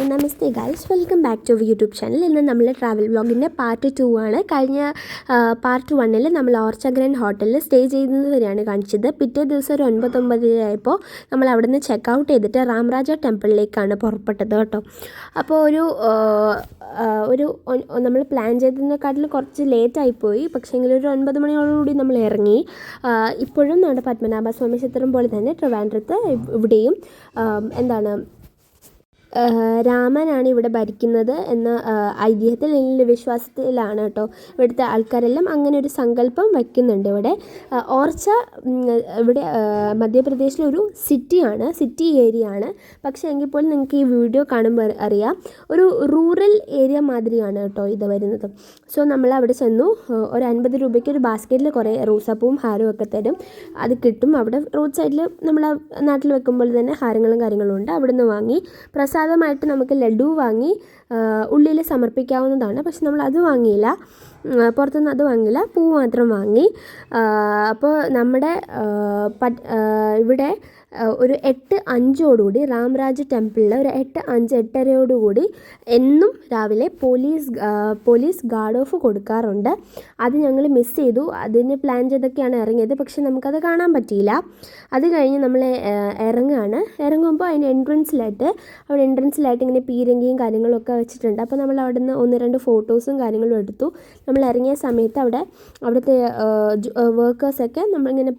Namaste guys, welcome back to YouTube channel. ഇന്ന് നമ്മൾ travel വ്ളോഗിൻ്റെ part 2 ആണ്. കഴിഞ്ഞ പാർട്ട് 1 നമ്മൾ ഓർച്ച ഗ്രാൻഡ് ഹോട്ടലിൽ സ്റ്റേ ചെയ്യുന്നത് വരെയാണ് കാണിച്ചത്. പിറ്റേ ദിവസം ഒരു 9:09 ആയപ്പോൾ നമ്മൾ അവിടെ നിന്ന് ചെക്കൗട്ട് ചെയ്തിട്ട് രാംരാജ ടെമ്പിളിലേക്കാണ് പുറപ്പെട്ടത് കേട്ടോ. അപ്പോൾ നമ്മൾ പ്ലാൻ ചെയ്തതിനെക്കാട്ടിൽ കുറച്ച് ലേറ്റായിപ്പോയി. പക്ഷേങ്കിൽ ഒരു 9 മണിയോടുകൂടി നമ്മൾ ഇറങ്ങി. ഇപ്പോഴും നമ്മുടെ പത്മനാഭസ്വാമി ക്ഷേത്രം പോലെ തന്നെ ട്രിവാൻഡ്രത്ത് ഇവിടെയും രാമനാണ് ഇവിടെ ഭരിക്കുന്നത് എന്ന ഐതിഹ്യത്തിൽ അല്ലെങ്കിൽ വിശ്വാസത്തിലാണ് കേട്ടോ ഇവിടുത്തെ ആൾക്കാരെല്ലാം അങ്ങനെ ഒരു സങ്കല്പം വയ്ക്കുന്നുണ്ട്. ഇവിടെ ഓർച്ച ഇവിടെ മധ്യപ്രദേശിലൊരു സിറ്റി ഏരിയ ആണ്. പക്ഷേ എങ്കിൽ പോലും നിങ്ങൾക്ക് ഈ വീഡിയോ കാണുമ്പോൾ അറിയാം, ഒരു റൂറൽ ഏരിയ മാതിരിയാണ് കേട്ടോ ഇത് വരുന്നത്. സോ നമ്മൾ അവിടെ ചെന്നു. ഒരു 50 രൂപയ്ക്ക് ഒരു ബാസ്ക്കറ്റിൽ കുറേ റോസാപ്പൂവും ഹാരവും ഒക്കെ തരും. അത് കിട്ടും അവിടെ റോഡ് സൈഡിൽ. നമ്മൾ നാട്ടിൽ വെക്കുമ്പോൾ തന്നെ ഹാരങ്ങളും കാര്യങ്ങളും ഉണ്ട്. അവിടെ നിന്ന് വാങ്ങി പ്രസാദമായിട്ട് നമുക്ക് ലഡു വാങ്ങി ഉള്ളിൽ സമർപ്പിക്കാവുന്നതാണ്. പക്ഷെ നമ്മൾ അത് വാങ്ങിയില്ല, പുറത്തുനിന്ന് അത് വാങ്ങിയില്ല, പൂ മാത്രം വാങ്ങി. അപ്പോൾ നമ്മുടെ ഇവിടെ ഒരു 8:05 രാംരാജ് ടെമ്പിളിൽ ഒരു 8:08 എന്നും രാവിലെ പോലീസ് ഗാർഡ് ഓഫ് കൊടുക്കാറുണ്ട്. അത് ഞങ്ങൾ മിസ് ചെയ്തു. അതിന് പ്ലാൻ ചെയ്തൊക്കെയാണ് ഇറങ്ങിയത്, പക്ഷെ നമുക്കത് കാണാൻ പറ്റിയില്ല. അത് കഴിഞ്ഞ് നമ്മൾ ഇറങ്ങുമ്പോൾ അതിന് എൻട്രൻസിലായിട്ട് ഇങ്ങനെ പീരങ്കിയും കാര്യങ്ങളൊക്കെ വെച്ചിട്ടുണ്ട്. അപ്പോൾ നമ്മൾ അവിടെ നിന്ന് 1-2 ഫോട്ടോസും കാര്യങ്ങളും എടുത്തു. നമ്മൾ ഇറങ്ങിയ സമയത്ത് അവിടുത്തെ വർക്കേഴ്സൊക്കെ നമ്മളിങ്ങനെ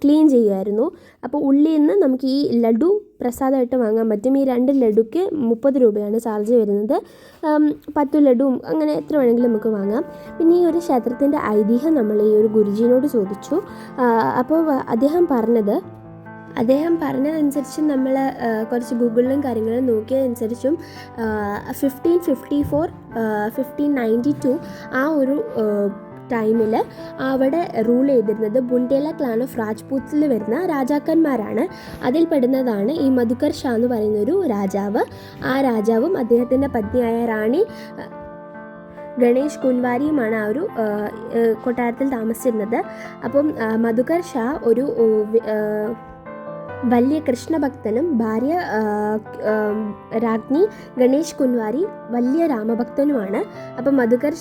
ക്ലീൻ ചെയ്യുമായിരുന്നു. അപ്പോൾ ഉള്ളിൽ നിന്ന് നമുക്ക് ഈ ലഡു പ്രസാദമായിട്ട് വാങ്ങാൻ പറ്റും. ഈ 2 ലഡുക്ക് 30 രൂപയാണ് ചാർജ് വരുന്നത്. 10 ലഡുവും അങ്ങനെ എത്ര വേണമെങ്കിലും നമുക്ക് വാങ്ങാം. പിന്നെ ഈ ഒരു ക്ഷേത്രത്തിൻ്റെ ഐതിഹ്യം നമ്മൾ ഈ ഒരു ഗുരുജിയോട് ചോദിച്ചു. അപ്പോൾ അദ്ദേഹം പറഞ്ഞതനുസരിച്ച് നമ്മൾ കുറച്ച് ഗൂഗിളിലും കാര്യങ്ങളും നോക്കിയതനുസരിച്ചും 1554 1592 ആ ഒരു ടൈമിൽ അവിടെ റൂൾ ചെയ്തിരുന്നത് ബുണ്ടേല ക്ലാൻ ഓഫ് രാജ്പൂത്തിൽ വരുന്ന രാജാക്കന്മാരാണ്. അതിൽ പെടുന്നതാണ് ഈ മധുകർ ഷാ എന്ന് പറയുന്നൊരു രാജാവ്. ആ രാജാവും അദ്ദേഹത്തിൻ്റെ പത്നിയായ റാണി ഗണേഷ് കുൻവാരിയുമാണ് ആ ഒരു കൊട്ടാരത്തിൽ താമസിച്ചിരുന്നത്. അപ്പം മധുകർ ഷാ ഒരു വലിയ കൃഷ്ണഭക്തനും ഭാര്യ രാജ്ഞി ഗണേഷ് കുൻവാരി വലിയ രാമഭക്തനുമാണ്. അപ്പം മധുകർ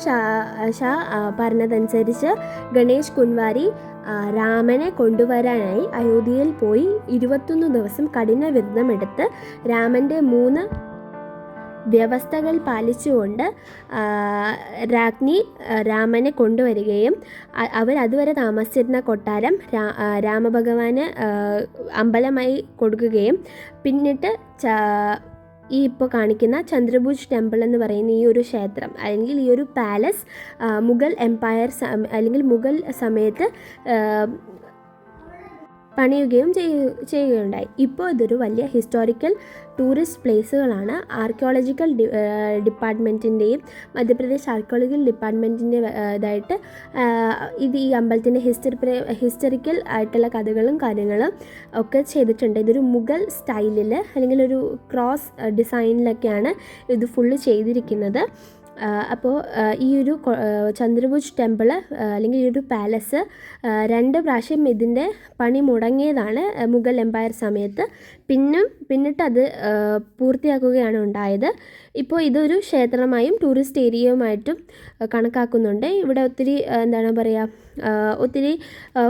ഷാ പറഞ്ഞതനുസരിച്ച് ഗണേഷ് കുൻവാരി രാമനെ കൊണ്ടുവരാനായി അയോധ്യയിൽ പോയി 21 ദിവസം കഠിന വ്രതമെടുത്ത് രാമൻ്റെ 3 വ്യവസ്ഥകൾ പാലിച്ചുകൊണ്ട് രാജ്ഞി രാമനെ കൊണ്ടുവരികയും അതുവരെ താമസിച്ചിരുന്ന കൊട്ടാരം രാമഭഗവാന് അമ്പലമായി കൊടുക്കുകയും പിന്നിട്ട് ഈ ഇപ്പോൾ കാണിക്കുന്ന ചന്ദ്രഭുജ് ടെമ്പിൾ എന്ന് പറയുന്ന ഈ ഒരു ക്ഷേത്രം അല്ലെങ്കിൽ ഈ ഒരു പാലസ് മുഗൾ എംപയർ അല്ലെങ്കിൽ മുഗൾ സമയത്ത് പണിയുകയും ചെയ്യുകയുണ്ടായി. ഇപ്പോൾ ഇതൊരു വലിയ historical tourist പ്ലേസുകളാണ്. Archaeological ഡിപ്പാർട്ട്മെൻറ്റിൻ്റെയും Madhya Pradesh archaeological ഡിപ്പാർട്ട്മെൻറ്റിൻ്റെ ഇതായിട്ട് ഇത് ഈ അമ്പലത്തിൻ്റെ ഹിസ്റ്ററിക്കൽ ആയിട്ടുള്ള കഥകളും കാര്യങ്ങളും ഒക്കെ ചെയ്തിട്ടുണ്ട്. ഇതൊരു മുഗൾ സ്റ്റൈലിൽ അല്ലെങ്കിൽ ഒരു ക്രോസ് ഡിസൈനിലൊക്കെയാണ് ഇത് ഫുള്ള് ചെയ്തിരിക്കുന്നത്. അപ്പോൾ ഈ ഒരു ചന്ദ്രഭുജ് ടെമ്പിൾ അല്ലെങ്കിൽ ഈ ഒരു പാലസ് 2 പ്രാവശ്യം ഇതിൻ്റെ പണി മുടങ്ങിയതാണ് മുഗൾ എംപയർ സമയത്ത്. പിന്നിട്ട് അത് പൂർത്തിയാക്കുകയാണ് ഉണ്ടായത്. ഇപ്പോൾ ഇതൊരു ക്ഷേത്രമായും ടൂറിസ്റ്റ് ഏരിയയുമായിട്ടും കണക്കാക്കുന്നുണ്ട്. ഇവിടെ ഒത്തിരി ഒത്തിരി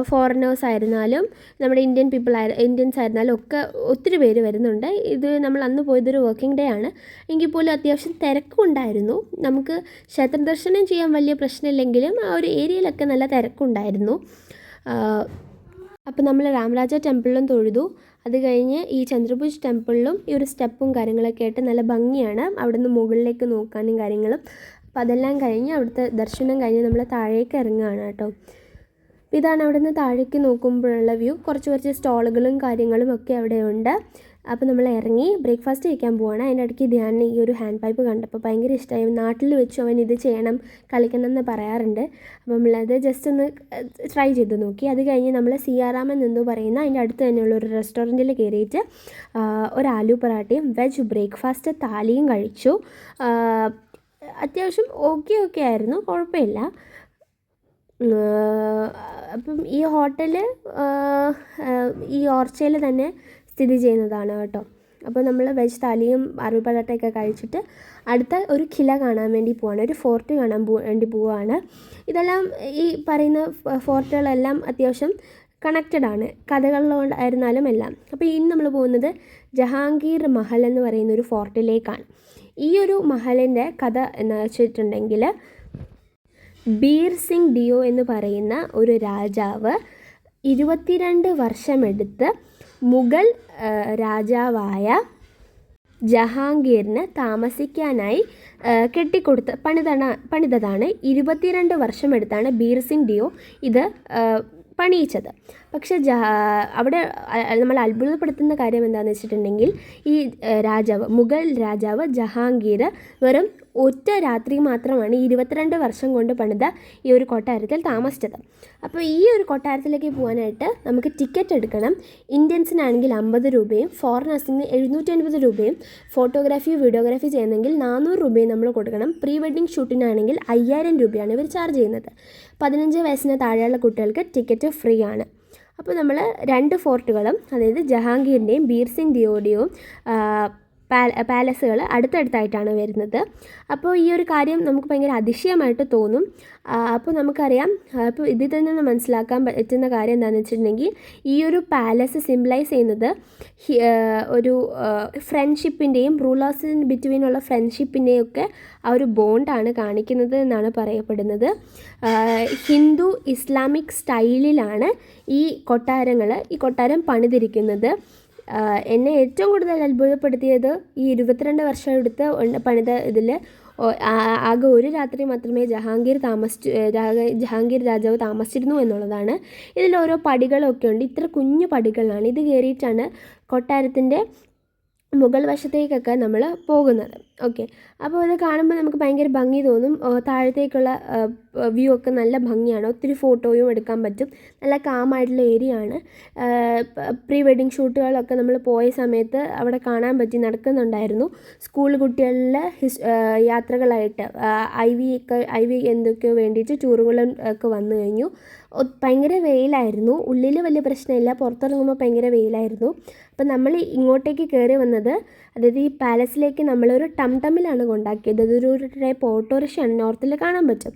ഫോറിനേഴ്സ് ആയിരുന്നാലും നമ്മുടെ ഇന്ത്യൻസ് ആയിരുന്നാലും ഒക്കെ ഒത്തിരി പേര് വരുന്നുണ്ട്. ഇത് നമ്മൾ അന്ന് പോയതൊരു വർക്കിംഗ് ഡേ ആണ്. എങ്കിൽ പോലും അത്യാവശ്യം തിരക്കുണ്ടായിരുന്നു. നമുക്ക് ക്ഷേത്ര ദർശനം ചെയ്യാൻ വലിയ പ്രശ്നമില്ലെങ്കിലും ആ ഒരു ഏരിയയിലൊക്കെ നല്ല തിരക്കുണ്ടായിരുന്നു. അപ്പോൾ നമ്മൾ രാംരാജ ടെമ്പിളിലും തൊഴുതു. അത് കഴിഞ്ഞ് ഈ ചന്ദ്രഭുജ് ടെമ്പിളിലും ഈ ഒരു സ്റ്റെപ്പും കാര്യങ്ങളൊക്കെ ആയിട്ട് നല്ല ഭംഗിയാണ് അവിടെ നിന്ന് മുകളിലേക്ക് നോക്കാനും കാര്യങ്ങളും. അപ്പോൾ അതെല്ലാം കഴിഞ്ഞ് അവിടുത്തെ ദർശനം കഴിഞ്ഞ് നമ്മൾ താഴേക്ക് ഇറങ്ങുകയാണ് കേട്ടോ. ഇതാണ് അവിടെ നിന്ന് താഴേക്ക് നോക്കുമ്പോഴുള്ള വ്യൂ. കുറച്ച് സ്റ്റോളുകളും കാര്യങ്ങളും ഒക്കെ അവിടെ ഉണ്ട്. അപ്പോൾ നമ്മൾ ഇറങ്ങി ബ്രേക്ക്ഫാസ്റ്റ് കഴിക്കാൻ പോവാണ്. അതിൻ്റെ ഇടയ്ക്ക് ധ്യാൻ ഈ ഒരു ഹാൻഡ് പൈപ്പ് കണ്ടപ്പോൾ ഭയങ്കര ഇഷ്ടമായി. നാട്ടിൽ വെച്ചു അവൻ ഇത് ചെയ്യണം, കളിക്കണം എന്ന് പറയാറുണ്ട്. അപ്പോൾ നമ്മളത് ജസ്റ്റ് ഒന്ന് ട്രൈ ചെയ്ത് നോക്കി. അത് കഴിഞ്ഞ് നമ്മൾ സിയാറാമൻ എന്ന് പറയുന്ന അതിൻ്റെ അടുത്ത് തന്നെയുള്ള ഒരു റെസ്റ്റോറൻറ്റിൽ കയറിയിട്ട് ഒരു ആലു പൊറാട്ടയും വെജ് ബ്രേക്ക്ഫാസ്റ്റ് താലിയും കഴിച്ചു. അത്യാവശ്യം ഓക്കെ ആയിരുന്നു, കുഴപ്പമില്ല. അപ്പം ഈ ഹോട്ടൽ ഈ ഓർച്ചയിൽ തന്നെ സ്ഥിതി ചെയ്യുന്നതാണ് കേട്ടോ. അപ്പോൾ നമ്മൾ വെജ് താലിയും അറബി പറാട്ടയൊക്കെ കഴിച്ചിട്ട് അടുത്ത ഒരു കില കാണാൻ വേണ്ടി പോവാണ്, ഒരു ഫോർട്ട് കാണാൻ വേണ്ടി പോവുകയാണ്. ഇതെല്ലാം ഈ പറയുന്ന ഫോർട്ടുകളെല്ലാം അത്യാവശ്യം കണക്റ്റഡ് ആണ്, കഥകളിലായിരുന്നാലും എല്ലാം. അപ്പോൾ ഇന്ന് നമ്മൾ പോകുന്നത് ജഹാംഗീർ മഹൽ എന്ന് പറയുന്ന ഒരു ഫോർട്ടിലേക്കാണ്. ഈ ഒരു മഹലിൻ്റെ കഥ എന്ന് വെച്ചിട്ടുണ്ടെങ്കിൽ, ബീർ സിംഗ് ഡിയോ എന്ന് പറയുന്ന ഒരു രാജാവ് 22 വർഷമെടുത്ത് മുഗൾ രാജാവായ ജഹാംഗീറിന് താമസിക്കാനായി പണിതതാണ്. 22 വർഷമെടുത്താണ് ബീർ സിംഗ് ഡിയോ ഇത് പണിയിച്ചത്. പക്ഷെ അവിടെ നമ്മൾ അത്ഭുതപ്പെടുത്തുന്ന കാര്യം എന്താണെന്ന് വെച്ചിട്ടുണ്ടെങ്കിൽ, ഈ മുഗൾ രാജാവ് ജഹാംഗീർ വെറും ഒറ്റ രാത്രി മാത്രമാണ് 22 വർഷം കൊണ്ട് പണിത ഈ ഒരു കൊട്ടാരത്തിൽ താമസിച്ചത്. അപ്പോൾ ഈ ഒരു കൊട്ടാരത്തിലേക്ക് പോകാനായിട്ട് നമുക്ക് ടിക്കറ്റ് എടുക്കണം. ഇന്ത്യൻസിനാണെങ്കിൽ 50 രൂപയും ഫോറിനേഴ്സിന് 750 രൂപയും, ഫോട്ടോഗ്രാഫി വീഡിയോഗ്രാഫി ചെയ്യുന്നെങ്കിൽ 400 രൂപയും നമ്മൾ കൊടുക്കണം. പ്രീ വെഡ്ഡിംഗ് ഷൂട്ടിനാണെങ്കിൽ 5000 രൂപയാണ് ഇവർ ചാർജ് ചെയ്യുന്നത്. 15 വയസ്സിന് താഴെയുള്ള കുട്ടികൾക്ക് ടിക്കറ്റ് ഫ്രീ ആണ്. അപ്പോൾ നമ്മൾ 2 ഫോർട്ടുകളും, അതായത് ജഹാംഗീറിൻ്റെയും ബീർ സിംഗ് ഡിയോയുടെയും പാലസുകൾ അടുത്തടുത്തായിട്ടാണ് വരുന്നത്. അപ്പോൾ ഈ ഒരു കാര്യം നമുക്ക് ഭയങ്കര അതിശയമായിട്ട് തോന്നും. അപ്പോൾ നമുക്കറിയാം, അപ്പോൾ ഇതിൽ തന്നെ മനസ്സിലാക്കാൻ പറ്റുന്ന കാര്യം എന്താണെന്ന് വെച്ചിട്ടുണ്ടെങ്കിൽ, ഈ ഒരു പാലസ് സിംബലൈസ് ചെയ്യുന്നത് ഒരു ഫ്രണ്ട്ഷിപ്പിൻ്റെയും റൂളേഴ്സ് ബിറ്റ്വീനുള്ള ഫ്രണ്ട്ഷിപ്പിൻ്റെയും ഒക്കെ ആ ഒരു ബോണ്ടാണ് കാണിക്കുന്നത് എന്നാണ് പറയപ്പെടുന്നത്. ഹിന്ദു ഇസ്ലാമിക് സ്റ്റൈലിലാണ് ഈ കൊട്ടാരം പണിതിരിക്കുന്നത്. എന്നെ ഏറ്റവും കൂടുതൽ അത്ഭുതപ്പെടുത്തിയത് ഈ 22 വർഷം എടുത്ത് പണിത ഇതിൽ ആകെ ഒരു രാത്രി മാത്രമേ ജഹാംഗീർ രാജാവ് താമസിച്ചിരുന്നു എന്നുള്ളതാണ്. ഇതിൽ ഓരോ പടികളൊക്കെ ഉണ്ട്, ഇത്ര കുഞ്ഞു പടികളാണ്. ഇത് കയറിയിട്ടാണ് കൊട്ടാരത്തിൻ്റെ മുകൾ വശത്തേക്കൊക്കെ നമ്മൾ പോകുന്നത്. ഓക്കെ, അപ്പോൾ ഇത് കാണുമ്പോൾ നമുക്ക് ഭയങ്കര ഭംഗി തോന്നും. താഴത്തേക്കുള്ള വ്യൂ ഒക്കെ നല്ല ഭംഗിയാണ്, ഒത്തിരി ഫോട്ടോയും എടുക്കാൻ പറ്റും. നല്ല കാമായിട്ടുള്ള ഏരിയ ആണ്. പ്രീ വെഡ്ഡിങ് ഷൂട്ടുകളൊക്കെ നമ്മൾ പോയ സമയത്ത് അവിടെ കാണാൻ പറ്റി, നടക്കുന്നുണ്ടായിരുന്നു. സ്കൂൾ കുട്ടികളിലെ യാത്രകളായിട്ട് ഐ വി എന്തൊക്കെയോ വേണ്ടിയിട്ട് ടൂറുകളും ഒക്കെ വന്നു കഴിഞ്ഞു. ഭയങ്കര വെയിലായിരുന്നു, ഉള്ളിൽ വലിയ പ്രശ്നമില്ല, പുറത്തിറങ്ങുമ്പോൾ ഭയങ്കര വെയിലായിരുന്നു. അപ്പം നമ്മൾ ഇങ്ങോട്ടേക്ക് കയറി വന്നത്, അതായത് ഈ പാലസിലേക്ക് നമ്മളൊരു ടംടമിലാണ് കൊണ്ടാക്കിയത്. അതൊരു ടൈപ്പ് ഓട്ടോറിക്ഷയാണ്, നോർത്തിൽ കാണാൻ പറ്റും,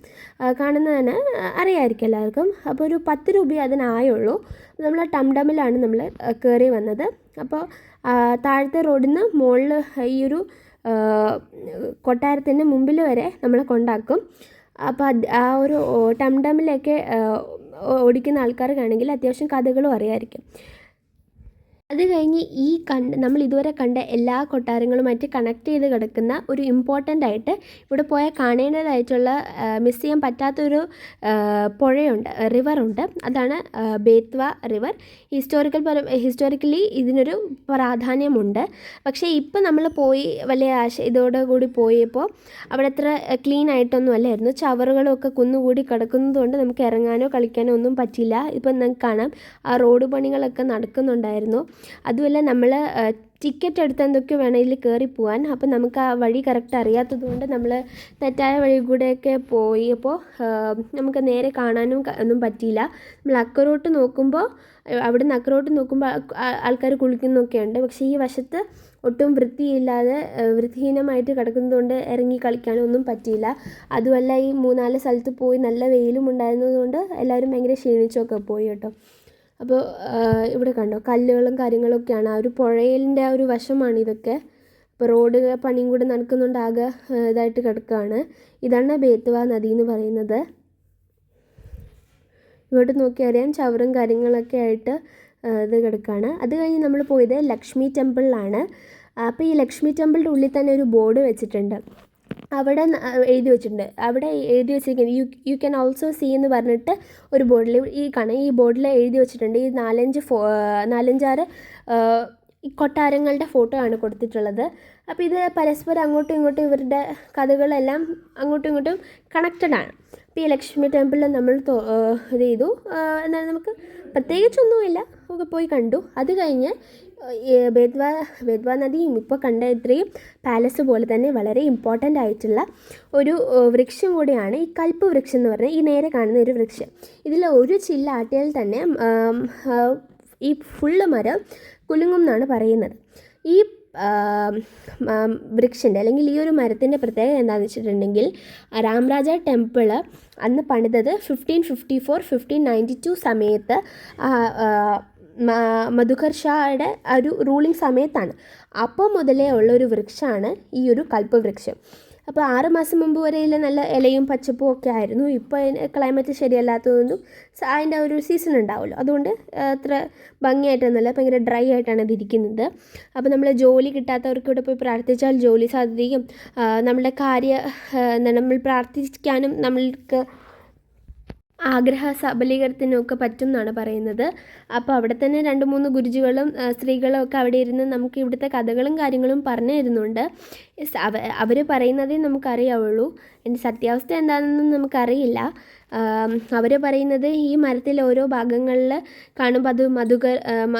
കാണുന്നതാണ്, അറിയാമായിരിക്കും എല്ലാവർക്കും. അപ്പോൾ ഒരു 10 രൂപയെ അതിനായുള്ളൂ. നമ്മൾ ടംടമിലാണ് നമ്മൾ കയറി വന്നത്. അപ്പോൾ താഴത്തെ റോഡിൽ നിന്ന് മുകളിൽ ഈ ഒരു കൊട്ടാരത്തിൻ്റെ മുമ്പിൽ വരെ നമ്മളെ കൊണ്ടാക്കും. അപ്പോൾ ആ ഒരു ടംടമിലൊക്കെ ഓടിക്കുന്ന ആൾക്കാർക്കാണെങ്കിൽ അത്യാവശ്യം കഥകളും അറിയാമായിരിക്കും. അത് കഴിഞ്ഞ് നമ്മൾ ഇതുവരെ കണ്ട എല്ലാ കൊട്ടാരങ്ങളുമായിട്ട് കണക്ട് ചെയ്ത് കിടക്കുന്ന ഒരു ഇമ്പോർട്ടൻ്റ് ആയിട്ട് ഇവിടെ പോയാൽ കാണേണ്ടതായിട്ടുള്ള മിസ് ചെയ്യാൻ പറ്റാത്തൊരു പുഴയുണ്ട്, റിവറുണ്ട്. അതാണ് ബേത്വ റിവർ. ഹിസ്റ്റോറിക്കലി ഇതിനൊരു പ്രാധാന്യമുണ്ട്. പക്ഷേ ഇപ്പോൾ നമ്മൾ പോയി വലിയ ഇതോടുകൂടി പോയപ്പോൾ അവിടെ അത്ര ക്ലീൻ ആയിട്ടൊന്നും അല്ലായിരുന്നു. ചവറുകളൊക്കെ കുന്നുകൂടി കിടക്കുന്നതുകൊണ്ട് നമുക്ക് ഇറങ്ങാനോ കളിക്കാനോ ഒന്നും പറ്റില്ല. ഇപ്പം നിങ്ങൾക്ക് കാണാം, ആ റോഡ് പണികളൊക്കെ നടക്കുന്നുണ്ടായിരുന്നു. അതുമല്ല, നമ്മൾ ടിക്കറ്റ് എടുത്ത് എന്തൊക്കെ വേണം ഇതിൽ കയറി പോകാൻ. അപ്പം നമുക്ക് ആ വഴി കറക്റ്റ് അറിയാത്തത് കൊണ്ട് നമ്മൾ തെറ്റായ വഴി കൂടെയൊക്കെ പോയപ്പോൾ നമുക്ക് നേരെ കാണാനും ഒന്നും പറ്റിയില്ല. നമ്മൾ അക്കരോട്ട് നോക്കുമ്പോൾ, അവിടുന്ന് അക്കരോട്ട് നോക്കുമ്പോൾ ആൾക്കാർ കുളിക്കുന്നൊക്കെ ഉണ്ട്. പക്ഷേ ഈ വശത്ത് ഒട്ടും വൃത്തിഹീനമായിട്ട് കിടക്കുന്നതുകൊണ്ട് ഇറങ്ങി കളിക്കാനൊന്നും പറ്റിയില്ല. അതുമല്ല, ഈ 3-4 സ്ഥലത്ത് പോയി നല്ല വെയിലും ഉണ്ടായിരുന്നതുകൊണ്ട് എല്ലാവരും ഭയങ്കര ക്ഷീണിച്ചൊക്കെ പോയി കേട്ടോ. അപ്പോൾ ഇവിടെ കണ്ടോ, കല്ലുകളും കാര്യങ്ങളൊക്കെയാണ്. ആ ഒരു പുഴയിൻ്റെ ആ ഒരു വശമാണ് ഇതൊക്കെ. ഇപ്പോൾ റോഡ് പണിയും കൂടെ നടക്കുന്നുണ്ട്, ആകെ ഇതായിട്ട് കിടക്കുകയാണ്. ഇതാണ് ബേത്വ നദി എന്ന് പറയുന്നത്. ഇങ്ങോട്ട് നോക്കി അറിയാം, ചവറും കാര്യങ്ങളൊക്കെ ആയിട്ട് ഇത് കിടക്കുകയാണ്. അത് കഴിഞ്ഞ് നമ്മൾ പോയത് ലക്ഷ്മി ടെമ്പിളിലാണ്. അപ്പോൾ ഈ ലക്ഷ്മി ടെമ്പിളിൻ്റെ ഉള്ളിൽ തന്നെ ഒരു ബോർഡ് വെച്ചിട്ടുണ്ട്. അവിടെ എഴുതി വെച്ചിരിക്കുന്നത് യു ക്യാൻ ഓൾസോ സീ എന്ന് പറഞ്ഞിട്ട് ഒരു ബോർഡിൽ ഈ ബോർഡിൽ എഴുതി വെച്ചിട്ടുണ്ട്. ഈ 4-5-6 ഈ കൊട്ടാരങ്ങളുടെ ഫോട്ടോ ആണ് കൊടുത്തിട്ടുള്ളത്. അപ്പോൾ ഇത് പരസ്പരം അങ്ങോട്ടും ഇങ്ങോട്ടും ഇവരുടെ കഥകളെല്ലാം അങ്ങോട്ടും ഇങ്ങോട്ടും കണക്റ്റഡ് ആണ്. അപ്പോൾ ഈ ലക്ഷ്മി ടെമ്പിളിൽ നമ്മൾ ഇത് ചെയ്തു. എന്നാൽ നമുക്ക് പ്രത്യേകിച്ചൊന്നുമില്ല, ഒക്കെ പോയി കണ്ടു. അത് കഴിഞ്ഞ് ബേത്വ നദിയും ഇപ്പോൾ കണ്ട ഇത്രയും പാലസ് പോലെ തന്നെ വളരെ ഇമ്പോർട്ടൻ്റ് ആയിട്ടുള്ള ഒരു വൃക്ഷം കൂടിയാണ് ഈ കൽപ്പ് വൃക്ഷം എന്ന് പറഞ്ഞാൽ ഈ നേരെ കാണുന്ന ഒരു വൃക്ഷം. ഇതിൽ ഒരു ചില്ല ആട്ടിയാൽ തന്നെ ഈ ഫുള്ള് മരം കുലുങ്ങും എന്നാണ് പറയുന്നത്. ഈ വൃക്ഷൻ്റെ അല്ലെങ്കിൽ ഈ ഒരു മരത്തിൻ്റെ പ്രത്യേകത എന്താണെന്ന് വെച്ചിട്ടുണ്ടെങ്കിൽ രാംരാജ ടെമ്പിള് അന്ന് പണിതത് 1554-1592 സമയത്ത് മധുകർ ഷായുടെ ഒരു റൂളിംഗ് സമയത്താണ്. അപ്പോൾ മുതലേ ഉള്ളൊരു വൃക്ഷമാണ് ഈ ഒരു കൽപ്പവൃക്ഷം. അപ്പോൾ 6 മാസം മുമ്പ് വരെയുള്ള നല്ല ഇലയും പച്ചപ്പും ഒക്കെ ആയിരുന്നു. ഇപ്പോൾ ക്ലൈമറ്റ് ശരിയല്ലാത്തതുകൊണ്ടും അതിൻ്റെ ഒരു സീസൺ ഉണ്ടാവുമല്ലോ, അതുകൊണ്ട് അത്ര ഭംഗിയായിട്ടൊന്നുമല്ല, ഭയങ്കര ഡ്രൈ ആയിട്ടാണ് അത് ഇരിക്കുന്നത്. അപ്പോൾ നമ്മൾ ജോലി കിട്ടാത്തവർക്ക് ഇവിടെ പോയി പ്രാർത്ഥിച്ചാൽ ജോലി സാധ്യതയും നമ്മളുടെ നമ്മൾ പ്രാർത്ഥിക്കാനും നമ്മൾക്ക് ആഗ്രഹ സബലീകരണത്തിനൊക്കെ പറ്റും എന്നാണ് പറയുന്നത്. അപ്പോൾ അവിടെ തന്നെ 2-3 ഗുരുജികളും സ്ത്രീകളും ഒക്കെ അവിടെ ഇരുന്ന് നമുക്ക് ഇവിടുത്തെ കഥകളും കാര്യങ്ങളും പറഞ്ഞു തരുന്നുണ്ട്. അവർ പറയുന്നതേ നമുക്കറിയാവുള്ളൂ, എൻ്റെ സത്യാവസ്ഥ എന്താണെന്നൊന്നും നമുക്കറിയില്ല. അവർ പറയുന്നത് ഈ മരത്തിലെ ഓരോ ഭാഗങ്ങളിൽ കാണുമ്പോൾ അത്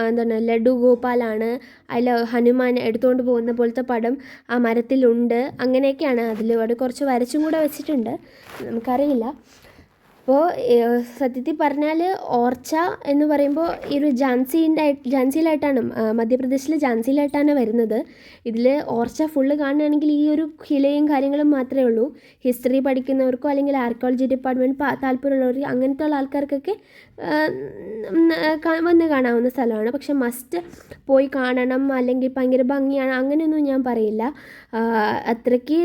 എന്താണ് ലഡു ഗോപാലാണ്, അതിൽ ഹനുമാൻ എടുത്തുകൊണ്ട് പോകുന്ന പോലത്തെ പടം ആ മരത്തിലുണ്ട്, അങ്ങനെയൊക്കെയാണ്. അതിൽ കുറച്ച് വരച്ചും കൂടെ വെച്ചിട്ടുണ്ട്, നമുക്കറിയില്ല. അപ്പോൾ സത്യത്തിൽ പറഞ്ഞാൽ ഓർച്ച എന്ന് പറയുമ്പോൾ ഈ ഒരു ഝാൻസിയിലായിട്ടാണ്, മധ്യപ്രദേശിലെ ഝാൻസിയിലായിട്ടാണ് വരുന്നത്. ഇതിൽ ഓർച്ച ഫുള്ള് കാണുകയാണെങ്കിൽ ഈ ഒരു കിലയും കാര്യങ്ങളും മാത്രമേ ഉള്ളൂ. ഹിസ്റ്ററി പഠിക്കുന്നവർക്കോ അല്ലെങ്കിൽ ആർക്കിയോളജി ഡിപ്പാർട്ട്മെൻറ്റ് താല്പര്യമുള്ളവർ അങ്ങനത്തെ ഉള്ള ആൾക്കാർക്കൊക്കെ വന്ന് കാണാവുന്ന സ്ഥലമാണ്. പക്ഷെ മസ്റ്റ് പോയി കാണണം അല്ലെങ്കിൽ ഭയങ്കര ഭംഗിയാണ് അങ്ങനെയൊന്നും ഞാൻ പറയില്ല. അത്രയ്ക്ക്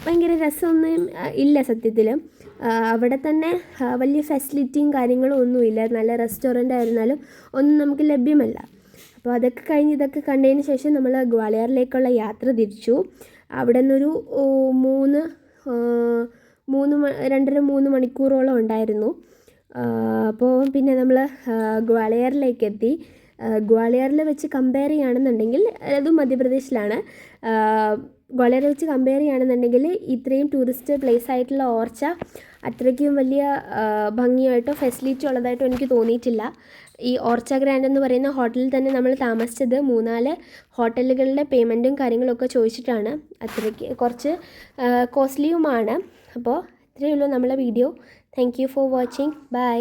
ഭയങ്കര രസമൊന്നും ഇല്ല സത്യത്തിൽ. അവിടെ തന്നെ വലിയ ഫെസിലിറ്റിയും കാര്യങ്ങളും ഒന്നുമില്ല. നല്ല റെസ്റ്റോറൻ്റ് ആയിരുന്നാലും ഒന്നും നമുക്ക് ലഭ്യമല്ല. അപ്പോൾ അതൊക്കെ കഴിഞ്ഞ് ഇതൊക്കെ കണ്ടതിന് ശേഷം നമ്മൾ ഗ്വാളിയറിലേക്കുള്ള യാത്ര തിരിച്ചു. അവിടെ നിന്നൊരു 2.5-3 മണിക്കൂറോളം ഉണ്ടായിരുന്നു. അപ്പോൾ പിന്നെ നമ്മൾ ഗ്വാളിയറിലേക്ക് എത്തി. ഗ്വാളിയറിൽ വെച്ച് കമ്പയർ ചെയ്യുകയാണെന്നുണ്ടെങ്കിൽ, അതും മധ്യപ്രദേശിലാണ്, ഗ്വാളിയറിൽ വെച്ച് കമ്പയർ ചെയ്യുകയാണെന്നുണ്ടെങ്കിൽ ഇത്രയും ടൂറിസ്റ്റ് പ്ലേസ് ആയിട്ടുള്ള ഓർച്ച അത്രയ്ക്കും വലിയ ഭംഗിയായിട്ടോ ഫെസിലിറ്റി ഉള്ളതായിട്ടോ എനിക്ക് തോന്നിയിട്ടില്ല. ഈ ഓർച്ച ഗ്രാൻഡ് എന്ന് പറയുന്ന ഹോട്ടലിൽ തന്നെ നമ്മൾ താമസിച്ചത് 3-4 ഹോട്ടലുകളുടെ പേയ്മെൻറ്റും കാര്യങ്ങളൊക്കെ ചോദിച്ചിട്ടാണ്. അത്രയ്ക്ക് കുറച്ച് കോസ്റ്റ്ലിയുമാണ്. അപ്പോൾ ഇത്രയേ ഉള്ളൂ നമ്മളെ video. Thank you for watching. By.